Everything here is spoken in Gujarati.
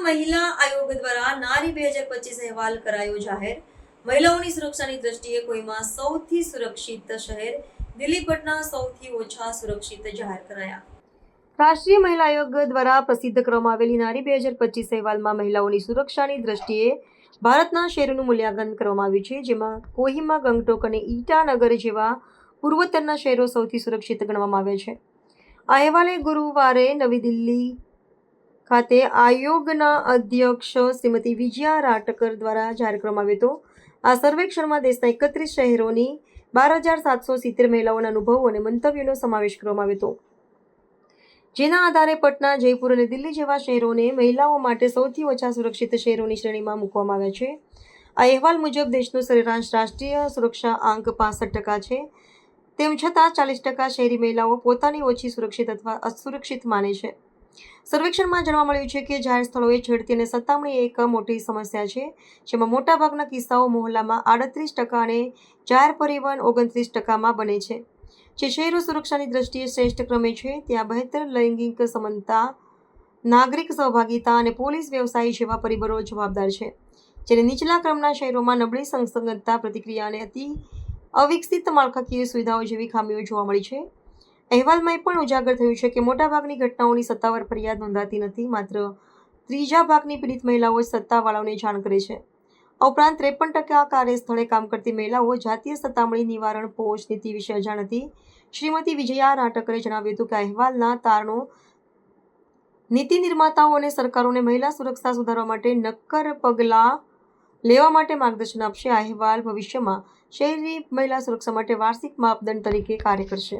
મહિલા આયોગ દ્વારા નારી 2025 અહેવાલ કરાયો જાહેર। મહિલાઓની સુરક્ષાની દ્રષ્ટિએ કોઈમાં સૌથી સુરક્ષિત શહેર, દિલ્હી પટના સૌથી ઓછા સુરક્ષિત જાહેર કરાયા। રાષ્ટ્રીય મહિલા આયોગ દ્વારા પ્રસિદ્ધ કરવામાં આવેલી નારી 2025 અહેવાલમાં મહિલાઓની સુરક્ષાની દ્રષ્ટિએ ભારતના શહેરોનું મૂલ્યાંકન કરવામાં આવ્યું છે, જેમાં કોહિમા, ગંગટોક અને ઈટાનગર જેવા પૂર્વોત્તરના શહેરો સૌથી સુરક્ષિત ગણવામાં આવ્યા છે। આ અહેવાલે ગુરુવારે નવી દિલ્હી ખાતે આયોગના અધ્યક્ષ શ્રીમતી વિજયા રાટકર દ્વારા જાહેર કરવામાં આવ્યો હતો। આ સર્વેક્ષણમાં દેશના 31 શહેરોની 12,770 મહિલાઓના અનુભવો અને મંતવ્યોનો સમાવેશ કરવામાં આવ્યો હતો, જેના આધારે પટના, જયપુર અને દિલ્હી જેવા શહેરોને મહિલાઓ માટે સૌથી ઓછા સુરક્ષિત શહેરોની શ્રેણીમાં મૂકવામાં આવ્યા છે। આ અહેવાલ મુજબ દેશનો સરેરાશ રાષ્ટ્રીય સુરક્ષા આંક 65% છે। તેમ છતાં 40% શહેરી મહિલાઓ પોતાની ઓછી સુરક્ષિત અથવા અસુરક્ષિત માને છે। સર્વેક્ષણમાં જાણવા મળ્યું છે કે જાહેર સ્થળોએ છેડતી અને સતામણી એક મોટી સમસ્યા છે, જેમાં મોટાભાગના કિસ્સાઓ મહોલ્લામાં 38% અને જાહેર પરિવહન 29%માં બને છે। જે શહેરો સુરક્ષાની દ્રષ્ટિએ શ્રેષ્ઠ ક્રમે છે, ત્યાં બહેતર લૈંગિક સમાનતા, નાગરિક સહભાગિતા અને પોલીસ વ્યવસાય જેવા પરિબળો જવાબદાર છે, જ્યારે નીચલા ક્રમના શહેરોમાં નબળી સંસંગતતા, પ્રતિક્રિયા અને અવિકસિત માળખાકીય સુવિધાઓ જેવી ખામીઓ જોવા મળી છે। અહેવાલમાં એ પણ ઉજાગર થયું છે કે મોટાભાગની ઘટનાઓની સત્તાવાર ફરિયાદ નોંધાતી નથી, માત્ર ત્રીજા ભાગની પીડિત મહિલાઓ સત્તાવાળાઓને જાણ કરે છે। આ ઉપરાંત 53% કાર્યસ્થળે કામ કરતી મહિલાઓ જાતીય સતામણી નિવારણ પોષ નીતિ વિશે અજાણ હતી। શ્રીમતી વિજયા રાટકરે જણાવ્યું હતું કે આ અહેવાલના તારણો નીતિ નિર્માતાઓ અને સરકારોને મહિલા સુરક્ષા સુધારવા માટે નક્કર પગલાં લેવા માટે માર્ગદર્શન આપશે। આ અહેવાલ ભવિષ્યમાં શહેરી મહિલા સુરક્ષા માટે વાર્ષિક માપદંડ તરીકે કાર્ય કરશે।